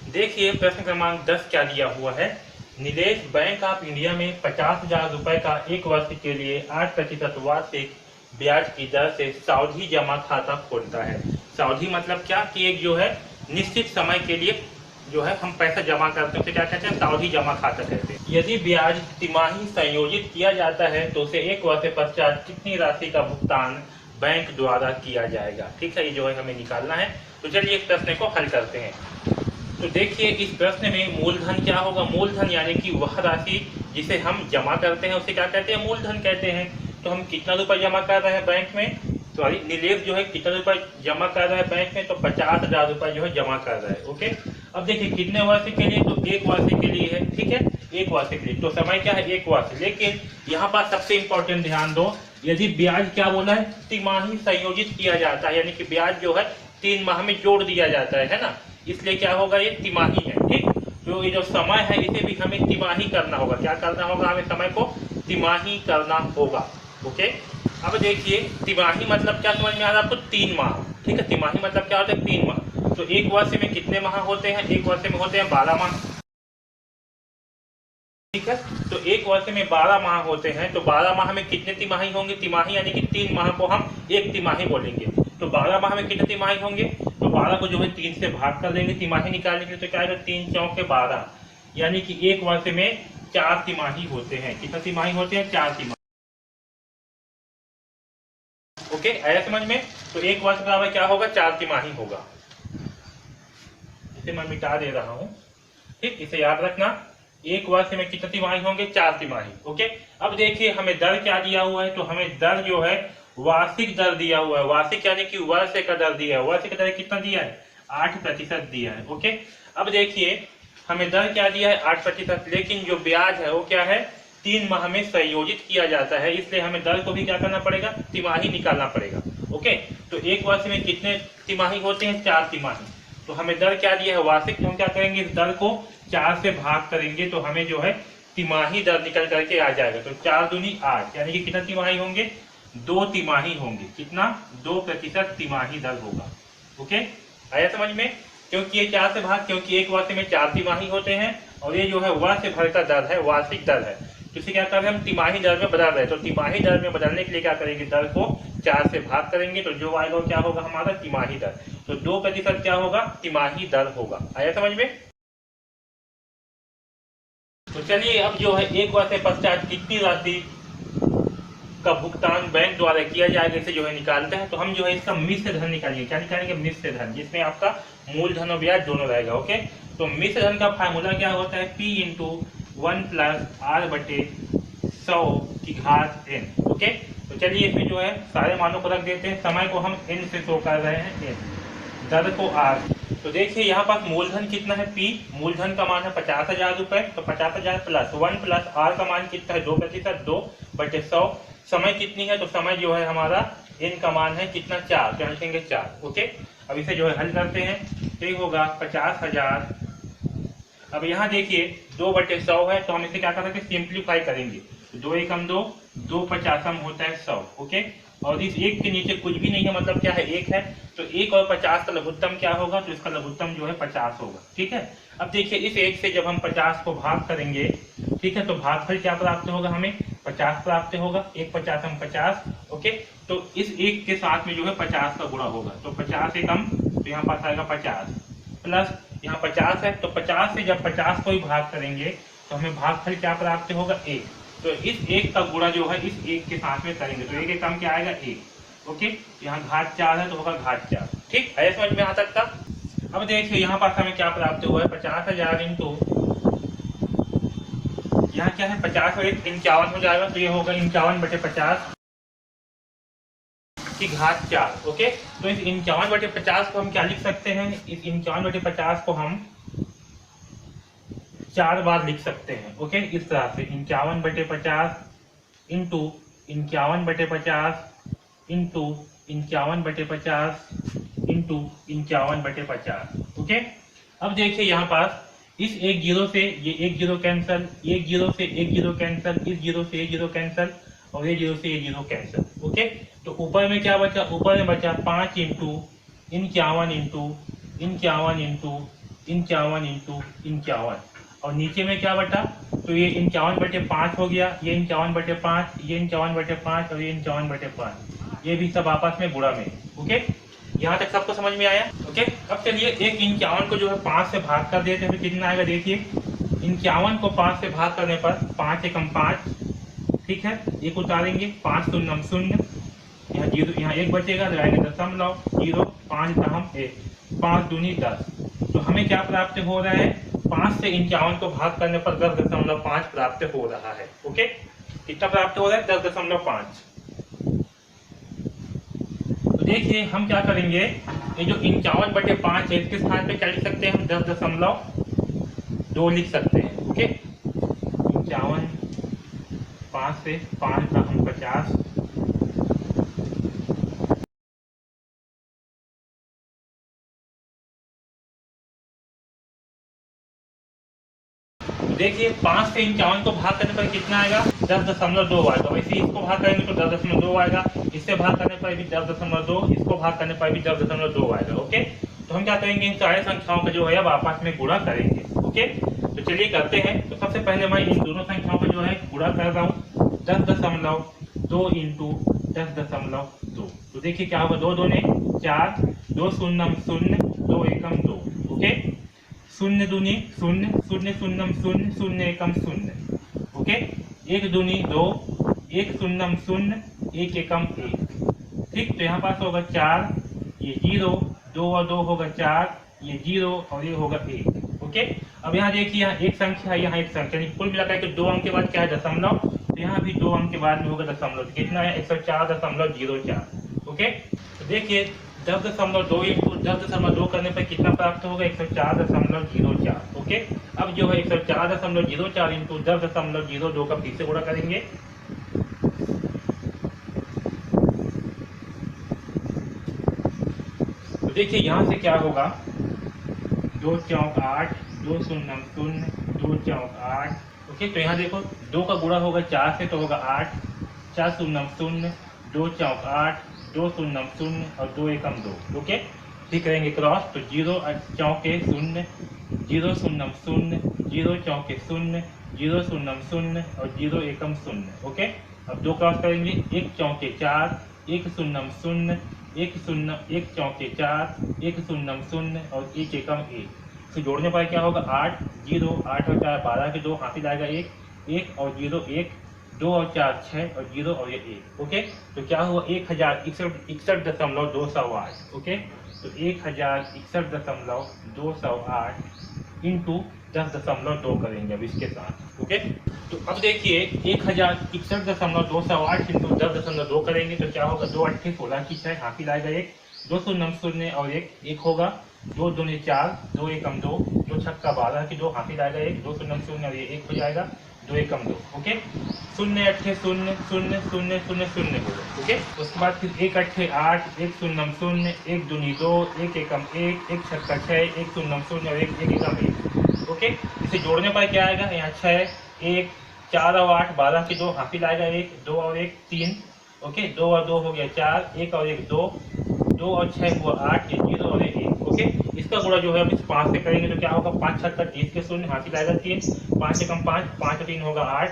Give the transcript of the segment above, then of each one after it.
देखिए प्रश्न क्रमांक 10 क्या दिया हुआ है। नीलेश बैंक ऑफ इंडिया में 50,000 रुपए का एक वर्ष के लिए 8% वार्षिक ब्याज की दर से सावधि जमा खाता खोलता है। सावधि मतलब क्या कि एक जो है निश्चित समय के लिए जो है हम पैसा जमा करते हैं, उसे क्या कहते हैं, सावधि जमा खाता कहते हैं। यदि ब्याज तिमाही संयोजित किया जाता है तो उसे एक वर्ष पश्चात कितनी राशि का भुगतान बैंक द्वारा किया जाएगा। ठीक है, ये जो है हमें निकालना है। तो चलिए इस प्रश्न को हल करते हैं। तो देखिए इस प्रश्न में मूलधन क्या होगा। मूलधन यानी कि वह राशि जिसे हम जमा करते हैं उसे क्या कहते हैं, मूलधन कहते हैं। तो हम कितना रुपए जमा कर रहे हैं बैंक में, सॉरी नीलेश जो है कितना रुपए जमा कर रहा है बैंक में, तो 50,000 रुपए जो है जमा कर रहा है। ओके, अब देखिए कितने वर्ष के लिए, तो एक वर्ष के लिए है। ठीक है, एक वर्ष के लिए, तो समय क्या है, एक वर्ष। लेकिन यहाँ पर सबसे इंपॉर्टेंट ध्यान दो, यदि ब्याज क्या बोला है, तिमाही संयोजित किया जाता है, यानी कि ब्याज जो है 3 माह में जोड़ दिया जाता है ना, इसलिए क्या होगा, ये तिमाही है। ठीक, तो ये जो समय है इसे भी हमें तिमाही करना होगा। क्या करना होगा, हमें समय को तिमाही करना होगा। ओके, अब देखिए तिमाही मतलब क्या समझ में आ रहा है आपको, 3 माह। ठीक है, तिमाही मतलब क्या होता है, 3 माह। तो एक वर्ष में कितने माह होते हैं, एक वर्ष में होते हैं 12 माह। ठीक है, तो एक वर्ष में 12 माह होते हैं, तो 12 माह में कितने तिमाही होंगे, तिमाही यानी कि 3 माह को हम एक तिमाही बोलेंगे। तो 12 माह में कितने तिमाही होंगे, तो 12 को जो है 3 से भाग कर देंगे तिमाही निकालने के लिए। तो क्या है, 3 चौके 12, यानी कि एक वर्ष में 4 तिमाही होते हैं। कितने तिमाही होते हैं, 4 तिमाही। ओके, आया समझ में। तो एक वर्ष बराबर क्या होगा, 4 तिमाही होगा। इसे मैं मिटा दे रहा हूं। ठीक, इसे याद रखना, एक वर्ष में कितने तिमाही होंगे, 4 तिमाही। ओके, अब देखिए हमें दर क्या दिया हुआ है, तो हमें दर जो है वार्षिक दर दिया हुआ है। वार्षिक यानी कि वर्ष का दर दिया है। वर्ष का दर कितना दिया है, 8% दिया है। ओके, अब देखिए हमें दर क्या दिया है, 8%, लेकिन जो ब्याज है वो क्या है, 3 माह में संयोजित किया जाता है, इसलिए हमें दर को भी क्या करना पड़ेगा, तिमाही निकालना पड़ेगा। ओके, तो एक वर्ष में कितने तिमाही होते हैं, 4 तिमाही। तो हमें दर क्या दिया है, वार्षिक। तो हम क्या करेंगे, इस दर को 4 से भाग करेंगे तो हमें जो है तिमाही दर निकल करके आ जाएगा। तो 4 दूनी 8, यानी कि कितना तिमाही होंगे, 2 तिमाही होंगे। कितना, 2% तिमाही दर होगा। ओके, आया समझ में। क्योंकि ये 4 से भाग, क्योंकि एक वर्ष में 4 तिमाही होते हैं और ये जो है वर्ष भर का दर है, वार्षिक दर है। तो इसे क्या कर रहे हैं, हम तिमाही दर में बदल रहे हैं। तो तिमाही दर में बदलने के लिए क्या करेंगे, दर को 4 से भाग करेंगे तो जो आएगा क्या होगा, हमारा तिमाही दर। तो 2% क्या होगा, तिमाही दर होगा। आया समझ में। तो चलिए अब जो है एक वर्ष के पश्चात कितनी राशि का भुगतान बैंक द्वारा किया जाएगा, इसे जो है निकालते हैं। तो हम जो है इसका मिश्र धन निकालेंगे। क्या निकालेंगे, मिश्र धन, जिसमें आपका मूलधन और ब्याज दोनों रहेगा। ओके, तो मिश्र धन का फार्मूला क्या होता है, P × 1 + R/100 की घात n। ओके, तो चलिए इसमें जो है सारे मानों को रख देते हैं। समय को हम n से शो कर रहे हैं, n, दर को r। तो देखिए यहाँ पास मूलधन कितना है, P, मूलधन का मान है 50,000 रुपए। तो 50,000 + 1 + R का मान कितना है, 2%, 2/100। समय कितनी है, तो समय जो है हमारा n का मान है कितना, 4। तो लिखेंगे 4। ओके, अब इसे जो है हल करते हैं तो ये होगा 50,000। अब यहाँ देखिए 2/100 है, तो हम इसे क्या कर सकते हैं, सिंप्लीफाई करेंगे। 2 एकम 2, 2 पचासम होता है 100। ओके, और इस एक के नीचे कुछ भी नहीं है, मतलब क्या है, 1 है। तो 1 और 50 का लघुत्तम क्या होगा, तो इसका लघुत्तम जो है 50 होगा। ठीक है, अब देखिए इस 1 से जब हम 50 को भाग करेंगे, ठीक है, तो भागफल क्या प्राप्त होगा, हमें 50 प्राप्त होगा। 1 50 50। ओके, तो इस 1 के साथ में जो है 50 का गुणा होगा। तो 50 एकम, तो यहाँ पास आएगा 50, प्लस यहाँ 50 है, तो 50 से जब 50 को ही भाग करेंगे तो हमें भागफल क्या प्राप्त होगा, 1। तो इस 1 का गुणा जो है इस 1 के साथ में करेंगे, तो 1 एकम क्या आएगा, 1। ओके, यहाँ घात 4 है तो होगा घात 4। ठीक है, समझ में यहाँ तक था। अब देखिए यहाँ पास हमें क्या प्राप्त हुआ है, 50,000 इंटू, यहाँ क्या है, 50 और 1 51 हो जाएगा। तो ये होगा 51/50 की घात 4। ओके, तो इस 51/50 को हम क्या लिख सकते हैं, इस 51/50 को हम 4 बार लिख सकते हैं। ओके, इस तरह से 51/50 इंटू 51/50 इंटू 51/50 इंटू 51/50। ओके, अब देखिए यहाँ पास इस 1 0 से ये 1 0 कैंसल, 1 0 से 1 0 कैंसल, इस 0 से 1 0 कैंसल और ये 0 से ये 0 कैंसल। ओके, तो ऊपर में क्या बचा, ऊपर में बचा 5 × 51 × 51 × 51 इंटू 51, और नीचे में क्या बटा, तो ये 51/5 हो गया, ये 51/5, ये 51/5 और ये 51/5, ये भी सब आपस में गुणा में। ओके, यहाँ तक सबको समझ में आया। ओके, अब चलिए एक 51 को जो है 5 से भाग कर देते हैं तो कितना आएगा, देखिए 51 को 5 से भाग करने पर 5 एकम 5, ठीक है, एक उतारेंगे, 5 शून्यम शून्य, यहाँ 0, यहाँ 1 बचेगा, लगाएंगे दशमलव, 0, 5 दहम 1, 5 दूनी 10, तो हमें क्या प्राप्त हो रहा है, 5 से 51 को भाग करने पर 10.5 प्राप्त हो रहा है। ओके, कितना प्राप्त हो रहा है, 10.5। तो देखिए हम क्या करेंगे, ये जो 51/5 है इसके स्थान पे क्या लिख सकते हैं हम, 10.2 लिख सकते हैं। ओके, 51, 5 से 5 दहम 50, देखिए 5 से 51 को भाग करने पर कितना आएगा, 10.2 आएगा। वैसे इसको भाग करेंगे तो 10.2 आएगा, इससे भाग करने पर भी 10.2, इसको भाग करने पर भी 10.2 आएगा। ओके, तो हम क्या करेंगे, इन सारे संख्याओं का जो है अब आपस में गुणा करेंगे। ओके, तो चलिए करते हैं। तो सबसे पहले मैं इन दोनों संख्याओं का जो है गुणा कर रहा हूँ, 10.2 इंटू 10.2, तो देखिए क्या होगा, 2 दूने 4, 2 शून्यम शून्य, 2 एकम 2। ओके, शून्य दूनी शून्य, शून्य शून्यम शून्य, शून्य एकम शून्य। ओके, 1 दूनी 2, 1 शून्यम शून्य, 1 एकम 1। ठीक, तो यहाँ पास होगा 4, ये 0, 2 और 2 होगा 4, ये 0 और ये होगा 1। ओके, अब यहाँ देखिए, यहाँ एक संख्या है, यहाँ एक संख्या, कुल मिलाकर के 2 अंक के बाद क्या है, दशमलव, तो यहाँ भी 2 अंक के बाद में होगा दशमलव, तो कितना है, 104.04। ओके, तो देखिए 10.2 इंटू 10.2 करने पर कितना प्राप्त होगा, 104.04। ओके, अब जो है 104.04 इंटू 10.02 का फिर से गुणा करेंगे, तो देखिए यहाँ से क्या होगा, 2 चौक 8, 2 शून्यम शून्य, 2 चौक 8। ओके, तो यहाँ देखो 2 का गुणा होगा 4 से तो होगा 8, 4 शून्यम शून्य, 2 चौक 8, 2 शून्यम शून्य और 2 एकम 2। ओके, ठीक करेंगे क्रॉस, तो 0 चौके शून्य, 0 शून्यम शून्य, 0 चौके शून्य, 0 शून्यम शून्य और 0 एकम शून्य। ओके, अब 2 क्रॉस करेंगे, 1 चौके 4, 1 शून्यम शून्य, 1 शून्य, 1 चौके 4, 1 शून्यम शून्य और 1 एकम 1, तो जोड़ने पर क्या होगा, 8, 0, 8 और 4 12 के 2 हासिल आएगा 1, 1 और 0 1, 2 और 4 6 और 0 और ये 1। ओके, तो क्या हुआ, 1061.208। ओके, तो 1061.208 इंटू 10.2 करेंगे अब इसके साथ। ओके, तो अब देखिए 1061.208 इंटू 10.2 करेंगे तो क्या होगा, 2 8 16 की 6 हासिल आएगा 1, 2 शून्यम शून्य और 1 होगा, 2 दूनी 4, 2 एकम 2, 2 छक्का 12 की 2 हासिल आएगा 1, 2 शून्यम शून्य और ये 1 हो जाएगा, 2 एकम 2। ओके, 0 8 0 0 0 0 0 होगा। ओके, उसके बाद फिर 1 8 8, 1 शून्यम शून्य, 1 दूनी 2, 1 एकम 1, 1 छक्का 6, 1 शून्यम शून्य और 1 एकम 1। ओके, इसे जोड़ने पर क्या आएगा, यहाँ 6, 1, 4 और 8 12 की 2 हासिल आएगा 1, 2 और 1 3। ओके, 2 और 2 हो गया 4, 1 और 1 2, 2 और 6 हुआ 8, ये 0 और 1। ओके, इसका गुणा जो है हम इस 5 से करेंगे तो क्या होगा, 5 छक्का 30 के शून्य हासिल आएगा 3, 5 एकम 5, 5 3 होगा 8,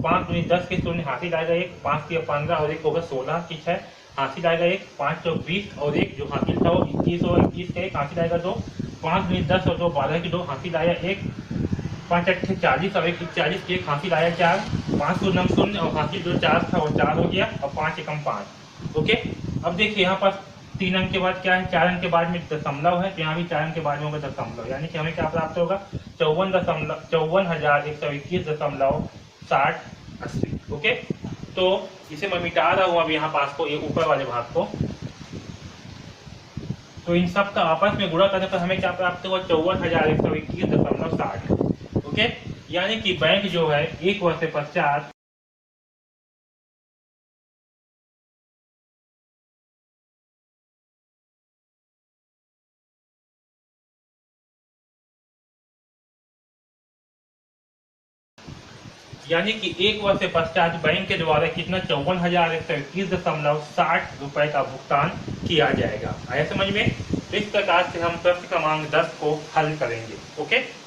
5 दूनी 10 के शून्य हासिल आएगा 1, 5 के 15 और 1 होगा 16 की 6 हासिल आएगा 1, 5 चौक 20 और 1 जो हासिल था वो 21 और 21 का 1 हासिल आएगा 2, 5 दूनी 10 और 2 12 की 2 हासिल आया 1, 5 8 40 और 1 40 के 1 हासिल आया 4, 5 शून्यम शून्य और हासिल जो 4 था वो 4 हो गया और 5 एकम 5। ओके, अब देखिए यहाँ पर 3 अंक के बाद क्या है, 4 अंक के बाद में दशमलव है, तो यहाँ भी 4 अंक के बाद में होगा दशमलव, यानी कि हमें क्या प्राप्त होगा, 54,121.6080। ओके, तो इसे मैं मिटा रहा हूँ अब यहाँ पास को, ये ऊपर वाले भाग को, तो इन सब का आपस में गुणा करने पर हमें क्या प्राप्त होगा, 54,121.60। ओके, यानी कि बैंक जो है 1 वर्ष से पश्चात यानी कि 1 वर्ष से पश्चात बैंक के द्वारा कितना, 54,121.60 रुपए का भुगतान किया जाएगा। आया समझ में। तो इस प्रकार से हम प्रश्न क्रमांक 10 को हल करेंगे। ओके।